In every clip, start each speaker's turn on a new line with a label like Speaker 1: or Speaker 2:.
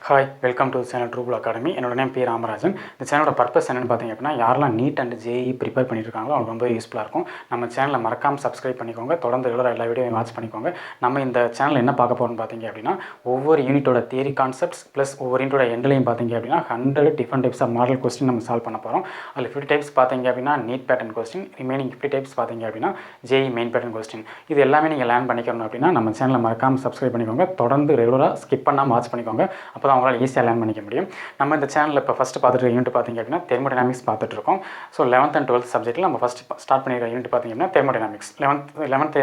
Speaker 1: Hi welcome to channel True Blue Academy. என்னோட name P Ramarajan. இந்த சேனலோட பர்பஸ் என்னென்னு பார்த்தீங்க அப்படின்னா, யாரெல்லாம் நீட் அண்ட் ஜேஇ ப்ரிப்பேர் பண்ணியிருக்காங்களோ அவங்க ரொம்ப யூஸ்ஃபுல்லாக இருக்கும். நம்ம சேனலை மறக்காமல் சப்ஸ்கிரைப் பண்ணிக்கோங்க. தொடர்ந்து எல்லா வீடியோவையும் வாட்ச் பண்ணிக்கோங்க. நம்ம இந்த சேனல் என்ன பார்க்க போகிறோம்னு பார்த்தீங்க அப்படின்னா, ஒவ்வொரு யூனிட்டோட தியரி கான்செப்ட்ஸ் ப்ளஸ் ஒவ்வொரு யூனிட்டோட எண்ட்லையும் பார்த்தீங்க அப்படின்னா 100 different types of model question நம்ம சால்வ் பண்ண போகிறோம். அதில் 50 டைப்ஸ் பார்த்தீங்க அப்படின்னா NEET pattern question, remaining 50 types பார்த்தீங்க அப்படின்னா ஜேஇ மெயின் பேட்டர்ன் கொஸ்டின். இது எல்லாமே நீங்கள் லேர்ன் பண்ணிக்கணும் அப்படின்னா நம்ம சேனலை மறக்காமல் சப்ஸ்கிரைப் பண்ணிக்கோங்க. தொடர்ந்து ரெகுலராக ஸ்கிப் பண்ணாமல் வாட்ச் பண்ணிக்கோங்க. அப்போ தான் உங்களால் ஈஸியாக லேர்ன் பண்ணிக்க முடியும். நம்ம இந்த சேனலில் இப்போ ஃபஸ்ட்டு பார்த்துட்டு யூனிட் பார்த்தீங்க அப்படின்னா தெர்மோடைனாமிக்ஸ் பார்த்துட்டு இருக்கோம். ஸோ 11th and 12th சப்ஜெக்ட்டில் நம்ம ஃபஸ்ட் ஸ்டார்ட் பண்ணியிருக்க யூனிட் பார்த்தீங்க அப்படின்னா தெர்மோடைனாமிக்ஸ். 11th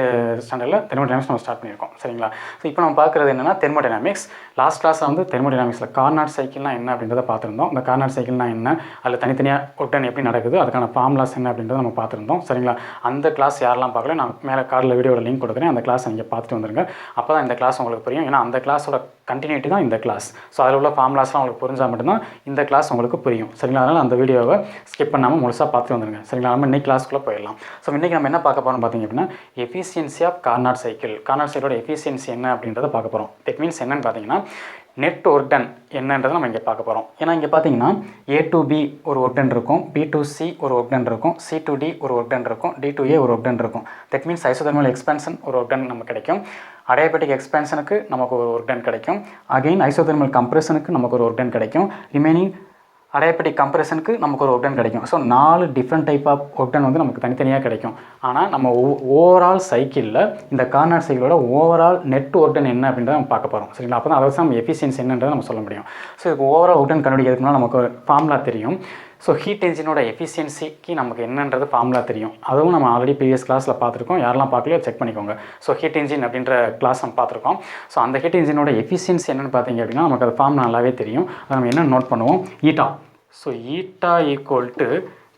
Speaker 1: ஸ்டாண்டர்டில் தெர்மோடைனாமிக்ஸ் நம்ம ஸ்டார்ட் பண்ணியிருக்கோம். சரிங்களா? ஸோ இப்போ நம்ம பார்க்குறது என்னென்னா தெர்மோடைனாமிக்ஸ். லாஸ்ட் கிளாஸில் வந்து தெர்மோடைனாமிக்ஸில் கார்னாட் சைக்கிள்னா என்ன அப்படின்றத பார்த்துருந்தோம். இந்த கார்னாட் சைக்கிள்னா என்ன, அதில் தனித்தனியாக ஒர்க் எப்படி நடக்குது, அதுக்கான ஃபார்முலாஸ் என்ன அப்படின்றத நம்ம பார்த்துருந்தோம். சரிங்களா? அந்த கிளாஸ் யாரெல்லாம் பார்க்கல, நான் மேலே கார்டில் வீடியோட லிங்க் கொடுக்குறேன். அந்த கிளாஸ் நீங்கள் பார்த்துட்டு வந்துருங்க. அப்போ தான் இந்த கிளாஸ் உங்களுக்கு புரியும். ஏன்னா அந்த கிளாஸோட கண்டினியூட்டி தான் இந்த கிளாஸ். ஸோ அதில் உள்ள ஃபார்முலாஸ்லாம் உங்களுக்கு புரிஞ்சால் மட்டும்தான் இந்த கிளாஸ் உங்களுக்கு புரியும். சரிங்களா? அதனால் அந்த வீடியோவை ஸ்கிப் பண்ணாமல் முழுசாக பார்த்துட்டு வந்துருங்க. சரிங்களா? நம்ம இன்றைக்கி கிளாஸ்க்குள்ளே போயிடலாம். ஸோ இன்றைக்கி நம்ம என்ன பார்க்க போகிறோம் பார்த்தீங்க அப்படின்னா efficiency of Carnot cycle. Carnot சைக்கிளோட எஃபிஷியன்சி என்ன அப்படின்றத பார்க்க போகிறோம். தட் மீன்ஸ் என்னன்னு பார்த்தீங்கன்னா நெட் ஒர்க் டன் என்னன்றதை நம்ம இங்கே பார்க்க போகிறோம். ஏன்னா இங்கே பார்த்தீங்கன்னா A to B ஒரு ஒர்க் டன் இருக்கும், B to C ஒரு ஒர்க் டன் இருக்கும், C to D ஒரு ஒர்க் டன் இருக்கும், D to A ஒரு ஒர்க் டன் இருக்கும். தட் மீன்ஸ் ஐசோதெர்மல் எக்ஸ்பேன்ஷன் ஒரு ஒர்க் டன் நமக்கு கிடைக்கும். அடையாபெட்டிக் எக்ஸ்பேன்ஷனுக்கு நமக்கு ஒரு ஒர்க் டன் கிடைக்கும். அகெயின் ஐசோதெர்மல் கம்ப்ரெஷனுக்கு நமக்கு ஒரு ஒர்க் டன் கிடைக்கும். ரிமைனிங் அடையாபெட்டிக் கம்ப்ரெஷனுக்கு நமக்கு ஒரு ஒர்க் டன் கிடைக்கும். So 4 different type of work done வந்து நமக்கு தனித்தனியாக கிடைக்கும். ஆனால் நம்ம ஓவரால் சைக்கிளில் இந்த கார்னாட் சைக்கிளோட ஓவரால் நெட் ஒர்க் டன் என்ன அப்படின்றத நம்ம பார்க்க போகிறோம். சரிங்களா? அப்போ தான் அதை வச்சு நம்ம எஃபிஷியன்சி என்னன்றதை நம்ம சொல்ல முடியும். ஸோ இதுக்கு ஓவரால் ஒர்க் டன் கண்டுபிடிக்கிறதுக்குனா நமக்கு ஒரு ஃபார்முலா தெரியும். ஸோ ஹீட் என்ஜினோட எஃபிஷியன்சிக்கு நமக்கு என்னன்றது ஃபார்முலா தெரியும். அதுவும் நம்ம ஆல்ரெடி ப்ரீவியஸ் கிளாஸில் பார்த்துருக்கோம். யாரெல்லாம் பார்க்கலையோ செக் பண்ணிக்கோங்க. ஸோ ஹீட் என்ஜின் அப்படின்ற கிளாஸ் நம்ம பார்த்துருக்கோம். ஸோ அந்த ஹீட் என்ஜினோட எஃபிஷியன்சி என்னென்னு பார்த்தீங்க அப்படின்னா நமக்கு அது ஃபார்முலா நல்லாவே தெரியும். அதை நம்ம என்ன நோட் பண்ணுவோம், eta. So eta equal to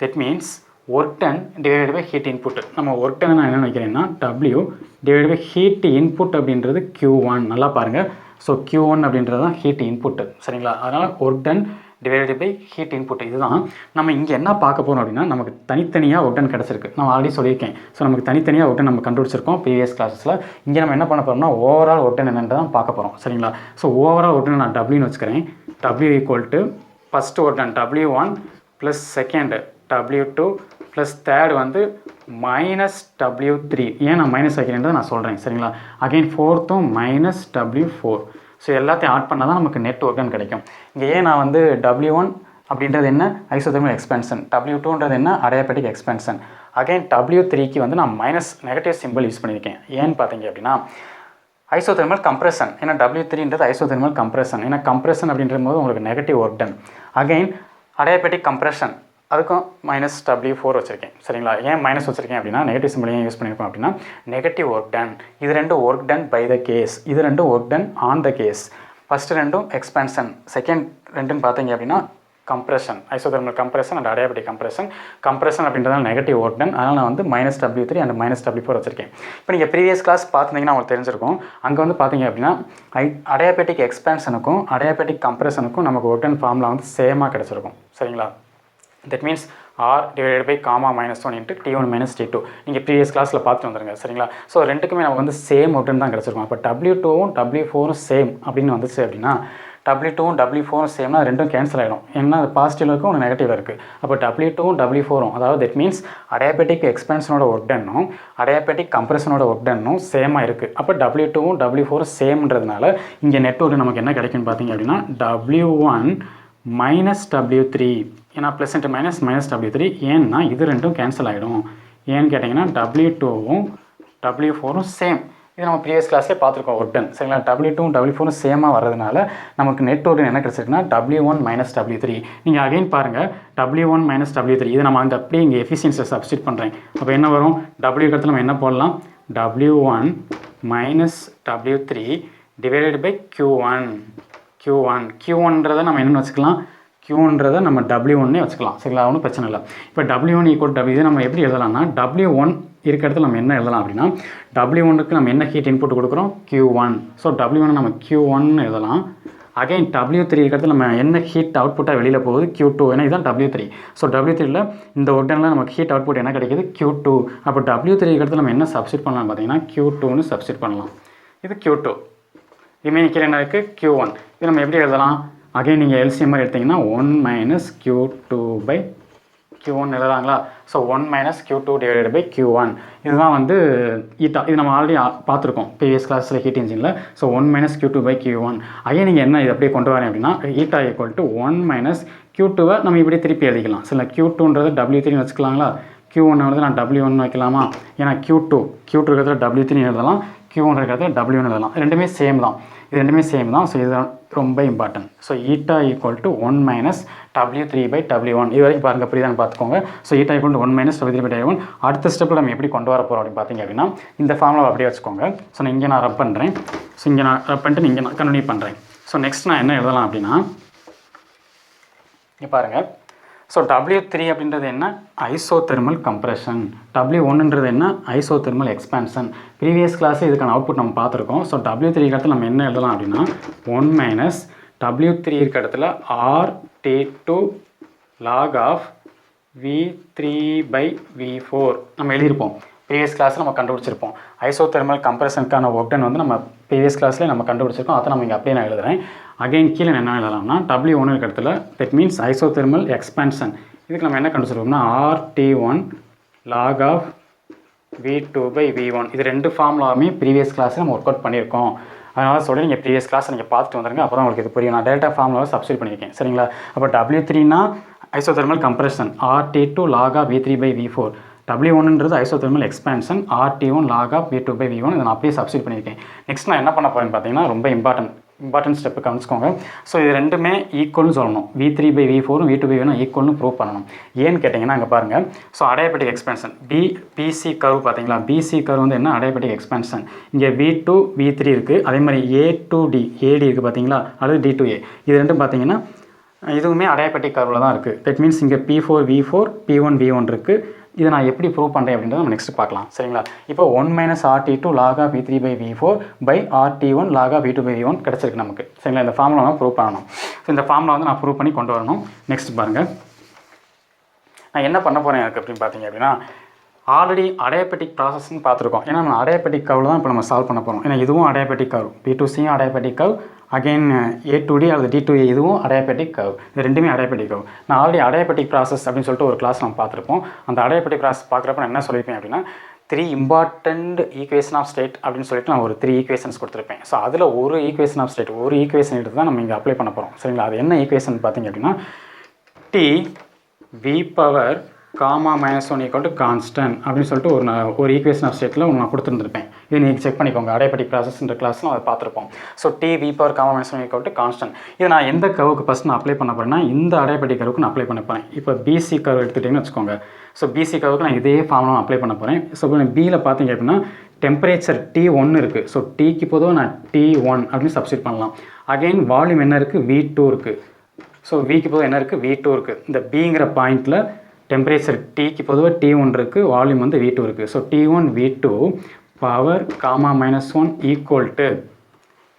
Speaker 1: that means work done divided by heat input. நம்ம ஒர்க் டன் நான் என்ன நினைக்கிறேன்னா W divided by heat input அப்படின்றது Q1. நல்லா பாருங்கள். ஸோ Q1 அப்படின்றது தான் ஹீட் இன்புட். சரிங்களா? அதனால் work done divided by heat input. இதுதான் நம்ம இங்கே என்ன பார்க்க போகிறோம் அப்படின்னா நமக்கு தனித்தனியாக ஒர்க் டன் கிடச்சிருக்கு. நான் ஆல்ரெடி சொல்லியிருக்கேன். ஸோ நமக்கு தனித்தனியாக ஒர்க் டன் நம்ம கண்டுபிடிச்சிருக்கோம் ப்ரீவியஸ் கிளாஸஸில். இங்கே நம்ம என்ன பண்ண போகிறோம்னா ஓவரால் ஒர்க் டன் என்னென்னு தான் பார்க்க போகிறோம். சரிங்களா? ஸோ ஓவரால் ஒர்க் டன் நான் Wன்னு வச்சுக்கிறேன். W equal to first work done W1 plus second W2 plus third வந்து மைனஸ் W3. ஏன் நான் மைனஸ் வைக்கிறேன்றதை நான் சொல்கிறேன். சரிங்களா? அகைன் ஃபோர்த்தும் மைனஸ் W4. ஸோ எல்லாத்தையும் ஆட் பண்ணால் தான் நமக்கு நெட் ஒர்க் டன் கிடைக்கும். இங்கே ஏன் நான் வந்து W1 அப்படின்றது என்ன, ஐசோதெர்மல் எக்ஸ்பேன்ஷன், W2ன்றது என்ன, அடையாபெட்டிக் எக்ஸ்பேன்ஷன். அகைன் W3க்கு வந்து நான் மைனஸ் நெகட்டிவ் சிம்பிள் யூஸ் பண்ணியிருக்கேன். ஏன்னு பார்த்தீங்க அப்படின்னா ஐசோதெர்மல் கம்ப்ரெஷன். ஏன்னா W3ன்றது ஐசோதெர்மல் கம்ப்ரெஷன். ஏன்னா கம்ப்ரெஷன் அப்படின்ற போது உங்களுக்கு negative work done. Again adiabatic compression, அதுக்கும் மைனஸ் W4 வச்சுருக்கேன். சரிங்களா? ஏன் மைனஸ் வச்சுருக்கேன் அப்படின்னா நெகட்டிவ் சிம்பிள் ஏன் யூஸ் பண்ணியிருக்கோம் அப்படின்னா நெகட்டிவ் ஒர்க் டன். இது ரெண்டும் work done by the gas, இது ரெண்டும் work done on the gas. First ரெண்டும் எக்ஸ்பேன்ஷன், செகண்ட் ரெண்டுன்னு பார்த்தீங்க அப்படின்னா compression, isothermal compression and adiabatic compression. Compression அப்படின்றதால நெகட்டிவ் ஒர்க் டன். அதனால் நான் வந்து minus W3 and minus W4 வச்சுருக்கேன். இப்போ நீங்கள் ப்ரீவியஸ் கிளாஸ் பார்த்துருந்தீங்கன்னா உங்களுக்கு தெரிஞ்சிருக்கும். அங்கே வந்து பார்த்தீங்க அப்படின்னா அடையாபெட்டிக் எக்ஸ்பேன்ஷனுக்கும் அடையாபெட்டிக் கம்ப்ரெஷனுக்கும் நமக்கு ஒர்க் டன் ஃபார்முலா வந்து சேமாக கிடச்சிருக்கும். சரிங்களா? That means R divided by gamma -1 into T1 minus T2. நீங்கள் ப்ரீவியஸ் கிளாஸில் பார்த்துட்டு வந்துருங்க. சரிங்களா? ஸோ ரெண்டுக்குமே நமக்கு வந்து சேம் ஒர்க் டன் தான் கிடச்சிருக்கும். அப்போ W2வும் W4வும் சேம் அப்படின்னு வந்துச்சு அப்படின்னா W2வும் W4வும் சேம்னா ரெண்டும் கேன்சல் ஆகிடும். ஏன்னா அது பாசிட்டிவ் இருக்கும், ஒன்று நெகட்டிவ் இருக்குது. அப்போ W2வும் W4வும் அதாவது தட் மீன்ஸ் அடையாபெட்டிக் எக்ஸ்பேன்ஷனோட ஒர்க் டன்னும் அடையாபெட்டிக் கம்ப்ரெஷனோட ஒர்க் டன்னும் சேமாக இருக்குது. அப்போ W2வும் W4வும் சேம்ன்றதுனால இங்கே நெட் ஒர்க் நமக்கு என்ன கிடைக்குன்னு பார்த்தீங்க அப்படின்னா W1 மைனஸ் W3. ஏன்னா plus into minus minus W3. ஏன்னா இது ரெண்டும் கேன்சல் ஆகிடும். ஏன்னு கேட்டிங்கன்னா W2வும் W4வும் சேம். இது நம்ம ப்ரீவியஸ் கிளாஸ்லேயே பார்த்துருக்கோம் ஒர்க் டன். சரிங்களா? W2வும் W4வும் சேமாக வர்றதுனால நமக்கு நெட் ஒர்க் டன் என்ன கிடச்சிருக்குன்னா W1 மைனஸ் W3. நீங்கள் அகைன் பாருங்கள் W1 மைனஸ் W3. இது நம்ம அங்கே அப்படியே இங்கே எஃபிஷியன்சியை சப்ஸ்டிட் பண்ணுறேன். அப்போ என்ன வரும், W இடத்துல நம்ம என்ன போடலாம், W1 minus W3 divided by Q1ன்றதை நம்ம என்னென்னு வச்சுக்கலாம், Q1ன்றதை நம்ம W1 வச்சுக்கலாம். சரிங்களா? ஒன்றும் பிரச்சனை இல்லை. இப்போ W1 ஈக்குவல் W இது நம்ம எப்படி எழுதலாம்னா W1 இருக்க இடத்துல நம்ம என்ன எழுதலாம் அப்படின்னா W1க்கு நம்ம என்ன ஹீட் இன்புட் கொடுக்குறோம், Q1. ஸோ W1 நம்ம Q1 எழுதலாம். அகைன் W3 இருக்கிறது நம்ம என்ன ஹீட் அவுட்புட்டாக வெளியில் போகுது, Q2. ஏன்னா இதுதான் W3. ஸோ W3ல் இந்த ஒர்க் டனில் நமக்கு ஹீட் அவுட்புட் என்ன கிடைக்கிது, Q2. அப்போ W3 இருக்கிறது நம்ம என்ன சப்ஸ்டிட் பண்ணலாம் பார்த்தீங்கன்னா Q2ன்னு சப்ஸ்டிட் பண்ணலாம். இது Q2. ரிமைனிங் கீழே என்ன இருக்குது, Q1. இது நம்ம எப்படி எழுதலாம், அகைன் நீங்கள் எல்சிஎம் மாதிரி எடுத்திங்கன்னா 1 மைனஸ் Q2 பை Q1 எழுதாங்களா. So 1 minus Q2 divided by Q1 இதுதான் வந்து ஈட்டா. இது நம்ம ஆல்ரெடி பார்த்துருக்கோம் ப்ரீவியஸ் கிளாஸில் ஹீட் இன்ஜினில். So 1 minus Q2 by Q1 again நீங்கள் என்ன இது அப்படியே கொண்டு வரேன் அப்படின்னா ஈட்டா ஈக்குவல் டு 1 மைனஸ் Q2வை நம்ம இப்படி திருப்பி எழுதிக்கலாம். சில Q2ன்றது W3 வச்சுக்கலாங்களா. Q1 வந்து நான் W1 வைக்கலாமா. ஏன்னா Q2 இருக்கிறதுல W3 எழுதலாம், Q1 இருக்கிறதுல W1 எழுதலாம். ரெண்டுமே சேம் தான், இது ரெண்டுமே சேம் தான். ஸோ இது ரொம்ப important. So eta equal to 1 minus W3 by W1 இது வரைக்கும் பாருங்கள், புரியுதான்னு பார்த்துக்கோங்க. So eta equal to 1 minus W3 by W1. அடுத்த ஸ்டெப்பில் நம்ம எப்படி கொண்டு வர போகிறோம் அப்படின்னு பார்த்தீங்க அப்படின்னா இந்த ஃபார்முலா அப்படியே வச்சுக்கோங்க. ஸோ நான் இங்கே நான் ரப் பண்ணுறேன். ஸோ இங்கே நான் ரப் பண்ணிட்டு இங்கே நான் கண்டினியூ பண்ணுறேன். ஸோ நெக்ஸ்ட் நான் என்ன எழுதலாம் அப்படின்னா இங்கே பாருங்கள். ஸோ W3 அப்படின்றது என்ன, ஐசோதெர்மல் கம்ப்ரெஷன். W1ன்றது என்ன, ஐசோதெர்மல் எக்ஸ்பான்ஷன். ப்ரீவியஸ் கிளாஸ் இதுக்கான அவுட்புட் நம்ம பார்த்துருக்கோம். ஸோ W3 இடத்துல நம்ம என்ன எழுதலாம் அப்படின்னா 1 மைனஸ் W3 இருக்க இடத்துல RT2 log of V3 by V4 நம்ம எழுதியிருப்போம். ப்ரீவியஸ் கிளாஸில் நம்ம கண்டுபிடிச்சிருப்போம். ஐசோதெர்மல் கம்ப்ரெஷனுக்கான ஒர்க் டன் வந்து நம்ம ப்ரீவியஸ் கிளாஸ்லேயே நம்ம கண்டுபிடிச்சிருக்கோம். அதை நம்ம இங்கே அப்படியே நான் எழுதுறேன். அகைன் கீழே என்ன எழுதலாம்னா W1 இருக்க இடத்துல தட் மீன்ஸ் ஐசோதெர்மல் எக்ஸ்பான்ஷன். இதுக்கு நம்ம என்ன கண்டுபிடிச்சிருக்கோம்னா RT1 log of V2 by V1 இது ரெண்டு ஃபார்முலாவுமே ப்ரீவியஸ் கிளாஸில் நம்ம ஒர்க் அவுட் பண்ணியிருக்கோம். அதனால் சொல்லி நீங்கள் ப்ரீவியஸ் கிளாஸ் நீங்கள் பார்த்துட்டு வந்துருங்க, அப்போ தான் உங்களுக்கு இது புரியும். நான் டேட்டா ஃபார்முலாவை சப்ஸ்டிட் பண்ணியிருக்கேன், சரிங்களா. அப்போ W3னா isothermal compression, RT2 log of V3 by V4. W1ன்றது isothermal expansion, RT1 log of V2 by V1 இதை நான் அப்படியே சப்ஸ்டிட் பண்ணியிருக்கேன். நெக்ஸ்ட் நான் என்ன பண்ண போகிறேன்னு பார்த்தீங்கன்னா ரொம்ப இம்பார்ட்டன்ட் ஸ்டெப்பு கவனிச்சுக்கோங்க. ஸோ இது ரெண்டுமே ஈக்குவல்னு சொல்லணும். V3 by V4 V2 by V1 ஈக்குவல்னு prove பண்ணணும். ஏன்னு கேட்டிங்கன்னா அங்கே பாருங்கள். ஸோ அடையாபெட்டிக் எக்ஸ்பான்ஷன் BC கர்வ் பார்த்தீங்களா. BC கர்வ் வந்து என்ன, அடையாபெட்டிக் எக்ஸ்பான்ஷன். இங்கே V2 V3 இருக்குது, அதே மாதிரி A to D AD இருக்குது பார்த்தீங்களா, அல்லது D to A இது ரெண்டும் பார்த்தீங்கன்னா இதுவுமே அடையாபெட்டிக் கர்வில் தான் இருக்குது. தட் மீன்ஸ் இங்கே P4 V4 P1 V1 இருக்குது. இதை நான் எப்படி ப்ரூவ் பண்ணுறேன் அப்படின்றத நம்ம நெக்ஸ்ட் பார்க்கலாம், சரிங்களா. இப்போ 1 minus RT2 log of V3 by V4 by RT1 log of V2 by V1 கிடச்சிருக்கு நமக்கு, சரிங்களா. இந்த ஃபார்முலா தான் ப்ரூவ் பண்ணணும். ஸோ இந்த ஃபார்முலா வந்து நான் ப்ரூவ் பண்ணி கொண்டு வரணும். நெக்ஸ்ட் பாருங்கள், நான் என்ன பண்ண போகிறேன் எனக்கு அப்படின்னு பார்த்தீங்க அப்படின்னா ஆல்ரெடி அடையாபெட்டிக் ப்ராசஸ்ன்னு பார்த்துருக்கோம். ஏன்னா நம்ம அடையாபெட்டிக் கர்வில் தான் இப்போ நம்ம சால்வ் பண்ண போகிறோம். ஏன்னா இதுவும் அடையாபெட்டிக் கர்வ், P2Cயும் adiabatic curve, again A to D அல்லது D to A இதுவும் அடையாபெட்டிக் கர்வ். இது ரெண்டுமே அடையாபெட்டிக் கர்வ். நான் ஆல்ரெடி அடையாபெட்டிக் ப்ராசஸ் அப்படின்னு சொல்லிட்டு ஒரு கிளாஸ் நம்ம பார்த்துருப்போம். அந்த அடையாபெட்டிக் ப்ராசஸ் பார்க்குறப்ப நான் என்ன சொல்லியிருப்பேன் அப்படின்னா 3 இம்பார்ட்டண்ட் ஈக்குவேஷன் ஆஃப் ஸ்டேட் அப்படின்னு சொல்லிட்டு நான் ஒரு 3 ஈக்குவேஷன்ஸ் கொடுத்துருப்பேன். ஸோ அதில் ஒரு ஈக்குவேஷன் ஆஃப் ஸ்டேட், ஒரு ஈக்குவேஷன் எடுத்து தான் நம்ம இங்கே அப்ளை பண்ண போகிறோம், சரிங்களா. அது என்ன ஈக்குவேஷன் பார்த்தீங்க அப்படின்னா T V power gamma -1 equal to constant அப்படின்னு சொல்லிட்டு ஒரு ஈக்குவேஷன் ஆஃப் ஸ்டேட்டில் நான் கொடுத்துருந்துருப்பேன். இது நீங்கள் செக் பண்ணிக்கோங்க. அடையாபெட்டிக் ப்ராசஸ்ன்ற கிளாஸில் அதை பார்த்துருப்போம். So T V power gamma -1 equal to constant. இது நான் எந்த கர்வுக்கு ஃபஸ்ட் நான் அப்ளை பண்ண போகிறேன்னா இந்த அடையாபெட்டிக் கர்வுக்கு நான் அப்ளை பண்ண போகிறேன். இப்போ BC கர்வ் எடுத்துகிட்டிங்கன்னு வச்சுக்கோங்க. ஸோ BC கர்வுக்கு நான் இதே ஃபார்முலா அப்ளை பண்ண போகிறேன். ஸோ இப்போ Bயில் பார்த்தீங்க அப்படின்னா டெம்பரேச்சர் T1 இருக்குது. ஸோ Tக்கு பொதுவாக நான் T1 அப்படின்னு சப்ஸ்டிட் பண்ணலாம். அகெயின் வால்யூம் என்ன இருக்குது, V2 இருக்குது. ஸோ Vக்கு பொதுவாக என்ன இருக்குது, V2 இருக்குது. இந்த Bங்கிற பாயிண்டில் டெம்பரேச்சர் Tக்கு பொதுவாக T1 இருக்குது, வால்யூம் வந்து V2 இருக்குது. So T1 V2 power gamma -1 equal to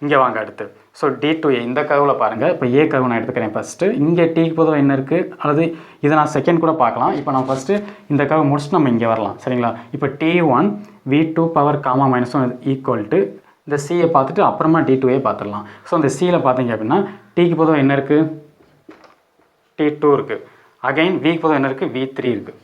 Speaker 1: இங்கே வாங்க அடுத்து. ஸோ D to A இந்த கர்வில் பாருங்கள். இப்போ A கர்வ் நான் எடுத்துக்கிறேன் ஃபஸ்ட்டு. இங்கே Tக்கு பொதுவாக என்ன இருக்குது, அல்லது இதை நான் செகண்ட் கூட பார்க்கலாம். இப்போ நான் ஃபஸ்ட்டு இந்த கர்வ் முடிச்சுட்டு நம்ம இங்கே வரலாம், சரிங்களா. இப்போ T1 V2 power gamma -1 equal to இந்த Cயை பார்த்துட்டு அப்புறமா D to A பார்த்துடலாம். ஸோ இந்த Cயில் பார்த்தீங்க அப்படின்னா Tக்கு பொதுவாக என்ன இருக்குது, T2 இருக்குது. அகைன் Vக்கு பொதுவாக என்ன இருக்குது, V3 இருக்குது.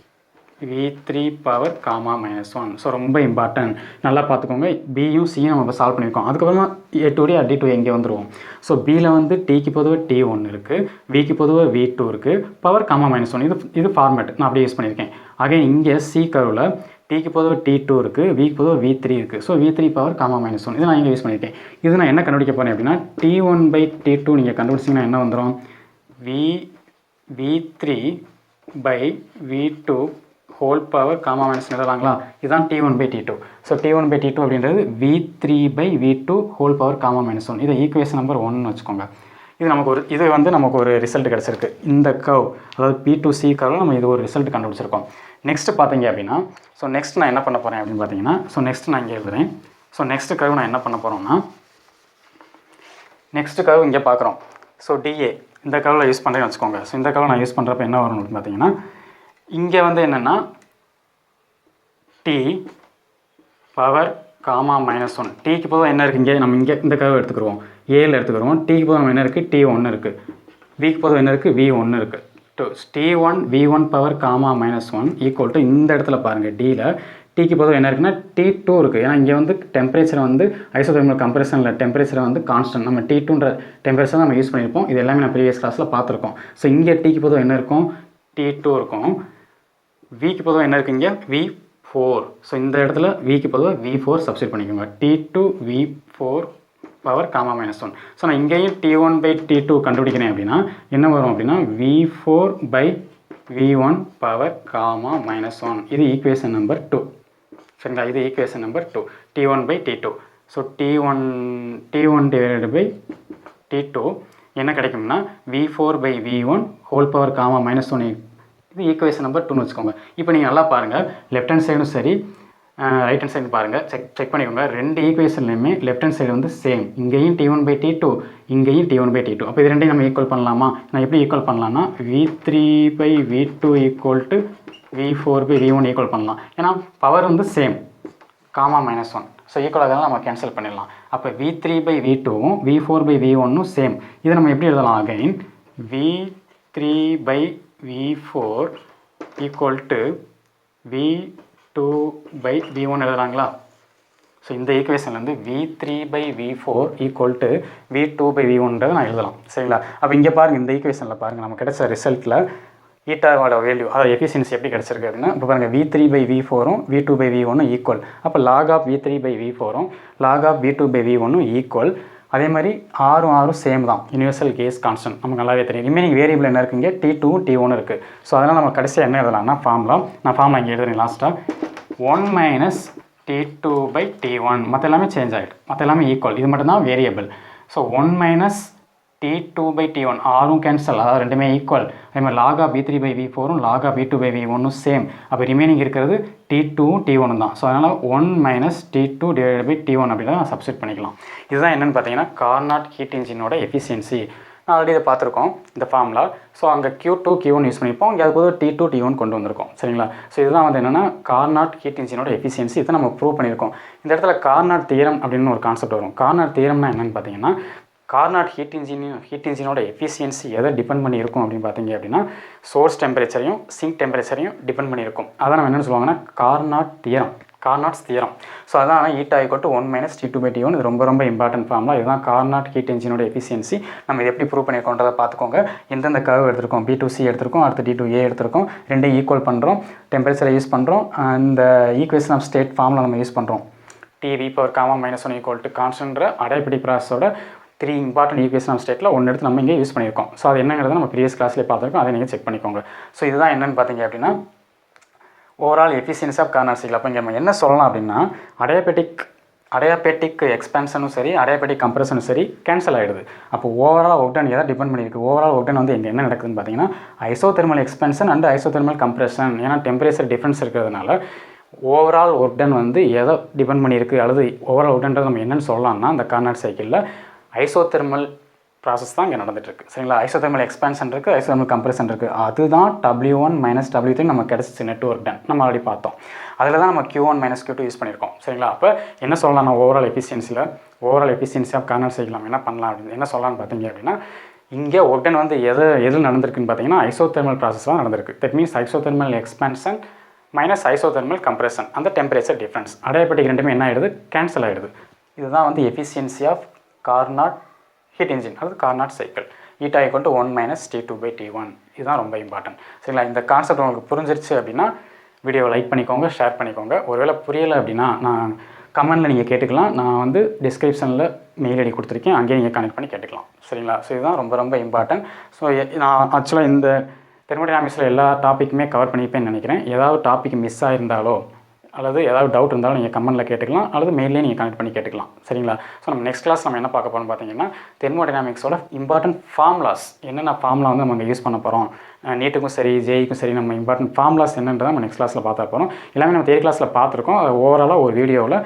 Speaker 1: V3 power gamma -1. ஸோ ரொம்ப இம்பார்ட்டன்ட், நல்லா பார்த்துக்கோங்க. Bயும் Cயும் நம்ம இப்போ சால்வ் பண்ணியிருக்கோம். அதுக்கப்புறமா A to D D to A இங்கே வந்துடுவோம். ஸோ Bயில் வந்து Tக்கு பொதுவாக T1 இருக்குது, Vக்கு பொதுவாக V2 இருக்குது, பவர் காமா -1 இது ஃபார்மேட் நான் அப்படியே யூஸ் பண்ணியிருக்கேன். அகைன் இங்கே C கர்வில் Tக்கு பொதுவாக T2 இருக்குது, Vக்கு பொதுவாக V3 இருக்குது. ஸோ V3 பவர் காமா -1 இது நான் இங்கே யூஸ் பண்ணியிருக்கேன். இது நான் என்ன கண்டுபிடிக்க போகிறேன் அப்படின்னா T1 by T2 நீங்கள் கண்டுபிடிச்சிங்கன்னா என்ன வந்துடும், V3 by V2 whole power gamma -1 எழுதலாங்களா. இதுதான் T1 by T2. So T1 by T2 அப்படின்றது V3 by V2 whole power gamma -1. இதை ஈக்குவேஷன் நம்பர் 1 வச்சுக்கோங்க. இது வந்து நமக்கு ஒரு ரிசல்ட் கிடச்சிருக்கு. இந்த கர்வ் அதாவது P2C கர்வில் நம்ம இது ஒரு ரிசல்ட் கண்டுபிடிச்சிருக்கோம். நெக்ஸ்ட்டு பார்த்தீங்க அப்படின்னா ஸோ நெக்ஸ்ட் நான் என்ன பண்ண போகிறேன் அப்படின்னு பார்த்தீங்கன்னா நெக்ஸ்ட் நான் இங்கே எழுதுறேன். ஸோ நெக்ஸ்ட் கர்வ் நான் என்ன பண்ண போகிறோம்னா நெக்ஸ்ட் கர்வ் இங்கே பார்க்குறோம். ஸோ DA இந்த கர்வில் யூஸ் பண்ணுறேன்னு வச்சுக்கோங்க. ஸோ இந்த கர்வ் நான் யூஸ் பண்ணுறப்ப என்ன வரும் அப்படின்னு பார்த்தீங்கன்னா இங்கே வந்து என்னென்னா T பவர் காமா -1 Tக்கு பொதுவாக என்ன இருக்குது, இங்கே நம்ம இந்த கர்வ் எடுத்துக்கிடுவோம், Aயில் எடுத்துக்கிடுவோம். Tக்கு பொதுவாக என்ன இருக்குது, T1 இருக்குது. விக்கு பொதுவாக என்ன இருக்குது, V1 இருக்குது. T1 V1 power gamma -1 equal to இந்த இடத்துல பாருங்கள் டியில் டிக்கு பொதுவாக என்ன இருக்குன்னா T2 இருக்குது. ஏன்னா இங்கே வந்து டெம்பரேச்சர் வந்து ஐசோதெர்மல் கம்ப்ரெஷனில் டெம்பரேச்சர் வந்து கான்ஸ்டன்ட். நம்ம T2ன்ற டெம்பரேச்சர் நம்ம யூஸ் பண்ணியிருப்போம். இது எல்லாமே நான் ப்ரீவியஸ் கிளாஸில் பார்த்துருக்கோம். ஸோ இங்கே டிக்கு பொதுவாக என்ன இருக்கும், T2 இருக்கும். விக்கு பொதுவாக என்ன இருக்குது, இங்கே V4. ஸோ இந்த இடத்துல விக்கு பொதுவாக V4 சப்ஸ்டிட் பண்ணிக்கோங்க. T2 V4 power gamma -1. So நான் இங்கேயும் T1/T2 கண்டுபிடிக்கிறேன் அப்படின்னா என்ன வரும் அப்படின்னா V4/V1 பவர் காமா -1. இது ஈக்குவேஷன் நம்பர் 2. சரிங்களா, இது equation number 2. T1/T2. So T1 divided by T2 என்ன கிடைக்கும்னா V4/V1 ஹோல் பவர் காமா -1. இது ஈக்குவேஷன் நம்பர் 2ன்னு வச்சுக்கோங்க. இப்போ நீங்கள் நல்லா பாருங்கள், லெஃப்ட் ஹேண்ட் சைடும் சரி ரைட் ஹேண்ட் சைடு பாருங்கள், செக் பண்ணிக்கோங்க. ரெண்டு ஈக்குவேஷன்லையுமே லெஃப்ட் ஹேண்ட் சைடு வந்து சேம். இங்கேயும் T1/T2, இங்கேயும் T1/T2. அப்போ இது ரெண்டையும் நம்ம ஈக்குவல் பண்ணலாமா? நான் எப்படி ஈக்குவல் பண்ணலாம்னா V3/V2 equal to V4/V1 equal பண்ணலாம். ஏன்னா பவர் வந்து சேம், காமா -1. ஸோ ஈக்குவலாக நம்ம கேன்சல் பண்ணிடலாம். அப்போ V3/V2வும் V4/V1ம் சேம். இதை நம்ம எப்படி எழுதலாம்? Again V3/V4 equal to V2/V1 எழுதுறாங்களா? ஸோ இந்த ஈக்குவேஷன்லேருந்து V3/V4 ஈக்குவல் டு V2/V1ன்றதை நான் எழுதலாம். சரிங்களா, அப்போ இங்கே பாருங்கள், இந்த ஈக்குவேஷனில் பாருங்கள், நம்ம கிடைச்ச ரிசல்ட்டில் ஈட்டாவோட வேல்யூ, அதாவது எஃபிஷியன்சி எப்படி கிடச்சிருக்கு அப்படின்னா, இப்போ பாருங்கள் V3/V4ம் V2/V1ம் ஈக்குவல். அப்போ log of V3/V4ம் log of V2/V1ம் ஈக்குவல். அதே மாதிரி ஆறும் சேம் தான், யூனிவர்சல் கேஸ் கான்ஸ்டன்ட் நமக்கு நல்லாவே தெரியும். ரிமைனிங் வேரியபிள் என்ன இருக்குங்க, T2வும் T1 இருக்குது. ஸோ அதனால் நம்ம கடைசியாக என்ன எழுதலாம்னா நான் ஃபார்முலா இங்கே எழுதுறேன் லாஸ்ட்டாக 1 - T2/T1. மற்ற எல்லாமே சேஞ்ச் ஆகிடும், மற்ற எல்லாமே ஈக்குவல். இது மட்டும்தான் வேரியபிள். ஸோ 1 - T2/T1 ஆறும் கேன்சல், அதாவது ரெண்டுமே ஈக்குவல். அதே மாதிரி log of V3/V4ம் log of V2/V1ம் சேம். அப்போ ரிமைனிங் இருக்கிறது T2வும் T1 தான். ஸோ அதனால் 1 - T2 டிவைடட் பை T1 அப்படின்னா நான் சப்ஸ்டிட் பண்ணிக்கலாம். இதுதான் என்னென்னு பார்த்தீங்கன்னா கார்னாட் ஹீட் இன்ஜினோட எஃபிஷியன்சி. நான் ஆல்ரெடி இதை பார்த்துருக்கோம் இந்த ஃபார்முலா. ஸோ அங்கே Q2 Q1 யூஸ் பண்ணிப்போம், இங்கே அது போது T2 T1 கொண்டு வந்திருக்கோம். சரிங்களா, ஸோ இதுதான் வந்து என்னென்னா கார்னாட் ஹீட் இன்ஜினோட எஃபிஷியன்சி. இதை நம்ம ப்ரூவ் பண்ணியிருக்கோம். இந்த இடத்துல கார்னாட் தியரம் அப்படின்னு ஒரு கான்செப்ட் வரும். கார்னாட் தியரம்னா என்னென்னு பார்த்தீங்கன்னா, கார்னாட் ஹீட் இன்ஜினோட எஃபிஷியன்சி எதை டிபெண்ட் பண்ணி இருக்கும் அப்படின்னு பார்த்தீங்க அப்படின்னா சோர்ஸ் டெம்பரேச்சரையும் சிங்க் டெம்பரேச்சரையும் டிபெண்ட் பண்ணியிருக்கும். அதான் நம்ம என்னென்னு சொல்லுவாங்கன்னா கார்னாட்ஸ் தியரம். ஸோ அதான் ஈட்டா ஈக்குவல் டு 1 - T2/T1. இது ரொம்ப இம்பார்ட்டன்ட் ஃபார்முலா. இதுதான் கார்னாட் ஹீட் இன்ஜினோட எஃபிஷியன்சி. நம்ம இது எப்படி ப்ரூவ் பண்ணியிருக்கோன்றதை பார்த்துக்கோங்க. எந்தெந்த கர்வ் எடுத்திருக்கோம், B2C எடுத்திருக்கோம், அடுத்து D2A எடுத்திருக்கோம். ரெண்டையும் ஈக்குவல் பண்ணுறோம், டெம்பரேச்சரை யூஸ் பண்ணுறோம், இந்த ஈக்குவேஷன் ஆஃப் ஸ்டேட் ஃபார்முலா நம்ம யூஸ் பண்ணுறோம். TV power gamma -1 equal to கான்ஸ்டன்ட்ற அடைப்படி ப்ராசஸோட 3 இம்பார்ட்டன்ட் ஈக்குவேஷன் ஆஃப் ஸ்டேட்டில் ஒன்று எடுத்து நம்ம இங்கே யூஸ் பண்ணியிருக்கோம். ஸோ அது என்னங்கிறத நம்ம ப்ரீவியஸ் கிளாஸ்லேயே பார்த்துருக்கோம், அதை நீங்கள் செக் பண்ணிக்கோங்க. ஸோ இதுதான் என்னென்னு பார்த்தீங்க அப்படின்னா overall efficiency of Carnot cycle. அப்போ இங்கே நம்ம என்ன சொல்லலாம் அப்படின்னா அடையாபெட்டிக் எக்ஸ்பேன்ஷனும் சரி அடையாபெட்டிக் கம்ப்ரெஷனும் சரி கேன்சல் ஆகிடுது. அப்போ ஓவரால் ஒர்க் டன் எதை டிபெண்ட் பண்ணியிருக்கு, ஓவரால் ஒர்க் டன் வந்து இங்கே என்ன நடக்குதுன்னு பார்த்தீங்கன்னா ஐசோதெர்மல் எக்ஸ்பென்ஷன் அண்ட் ஐசோதெர்மல் கம்ப்ரெஷன். ஏன்னா டெம்பரேச்சர் டிஃப்ரென்ஸ் இருக்கிறதுனால ஓவரால் ஒர்க் டன் வந்து எதை டிபெண்ட் பண்ணியிருக்கு, அல்லது ஓவரால் ஒர்க் டன்றது நம்ம என்னென்னு சொல்லலாம்னா அந்த கார்னாட் சைக்கிளில் ஐசோதெர்மல் ப்ராசஸ் தான் இங்கே நடந்துகிட்ருக்கு. சரிங்களா, ஐசோதெர்மல் எக்ஸ்பேன்ஷன் இருக்குது, ஐசோதெர்மல் கம்ப்ரெஷன் இருக்குது. அதுதான் W1 - W3 நம்ம கிடச்சிச்சு நெட்வொர்க் டன் நம்ம ஆல்ரெடி பார்த்தோம். அதில் தான் நம்ம Q1 - Q2 யூஸ் பண்ணியிருக்கோம். சரிங்களா, அப்போ என்ன சொல்லலாம், நான் overall efficiency of Carnot cycle நம்ம என்ன பண்ணலாம் அப்படின்னு என்ன சொல்லலாம்னு பார்த்தீங்க அப்படின்னா இங்கே ஒர்க் டன் வந்து எதில் நடந்திருக்குன்னு பார்த்தீங்கன்னா ஐசோதெர்மல் ப்ராசஸ் தான் நடந்திருக்கு. That means isothermal expansion minus isothermal compression, அந்த டெம்பரேச்சர் டிஃப்ரென்ஸ் அடையாபெட்டிக் ரெண்டுமே என்ன ஆகிடுது, கேன்சல் ஆகிடுது. இதுதான் வந்து efficiency of Carnot heat engine, அதாவது Carnot cycle. Eta equal to 1 - T2/T1. இதுதான் ரொம்ப இம்பார்ட்டன்ட். சரிங்களா, இந்த கான்செப்ட் உங்களுக்கு புரிஞ்சிருச்சு அப்படின்னா வீடியோவை லைக் பண்ணிக்கோங்க, ஷேர் பண்ணிக்கோங்க. ஒருவேளை புரியலை அப்படின்னா நான் கமெண்டில் நீங்கள் கேட்டுக்கலாம். நான் வந்து டிஸ்கிரிப்ஷனில் மெயில் ஐடி கொடுத்துருக்கேன், அங்கேயே நீங்கள் கனெக்ட் பண்ணி கேட்டுக்கலாம். சரிங்களா, ஸோ இதுதான் ரொம்ப இம்பார்ட்டன்ட். ஸோ நான் ஆக்சுவலாக இந்த தெர்மோடைனாமிக்ஸில் எல்லா டாப்பிக்குமே கவர் பண்ணிப்பேன்னு நினைக்கிறேன். ஏதாவது டாபிக் மிஸ் ஆகிருந்தாலோ அல்லது ஏதாவது டவுட் இருந்தாலும் நீங்கள் கமெண்ட்டில் கேட்டுக்கலாம், அல்லது மெயிலே நீங்கள் கனெக்ட் பண்ணி கேட்டுக்கலாம். சரிங்களா, ஸோ நம்ம நெக்ஸ்ட் கிளாஸ் நம்ம என்ன பார்க்க போகிறோம்னு பார்த்தீங்கன்னா தெர்மோடைனாமிக்ஸோட இம்பார்ட்டன்ட் ஃபார்முலாஸ், என்னென்ன ஃபார்முலா வந்து நம்ம யூஸ் பண்ண போகிறோம், நீட்டுக்கும் சரி ஜேஇக்கும் சரி நம்ம இம்பார்ட்டன்ட் ஃபார்முலாஸ் என்னன்றதை நம்ம நெக்ஸ்ட் கிளாஸில் பார்த்துக்க போகிறோம். எல்லாமே நம்ம தியரி கிளாஸில் பார்த்துருக்கோம். அது ஓவராலாக ஒரு வீடியோவில்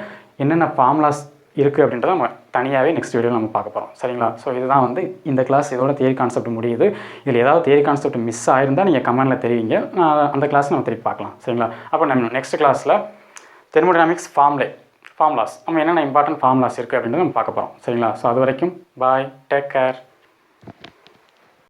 Speaker 1: என்னென்ன ஃபார்முலாஸ் இருக்குது அப்படின்றத நம்ம தனியாகவே நெக்ஸ்ட் வீடியோவில் நம்ம பார்க்க போகிறோம். சரிங்களா, ஸோ இதுதான் வந்து இந்த கிளாஸ், இதோட தியரி கான்செப்ட் முடியுது. இதில் ஏதாவது தியரி கான்செப்ட் மிஸ் ஆயிருந்தால் நீங்கள் கமெண்ட்டில் தெரிவிங்க, அந்த கிளாஸ் நம்ம திருப்பி பார்க்கலாம். சரிங்களா, அப்போ நம்ம நெக்ஸ்ட் கிளாஸில் தெர்மோடைனாமிக்ஸ் ஃபார்முலாஸ் நம்ம என்னென்ன இம்பார்ட்டன்ட் ஃபார்முலாஸ் இருக்குது அப்படின்றத நம்ம பார்க்க போகிறோம். சரிங்களா, ஸோ அது வரைக்கும் பாய், டேக் கேர்.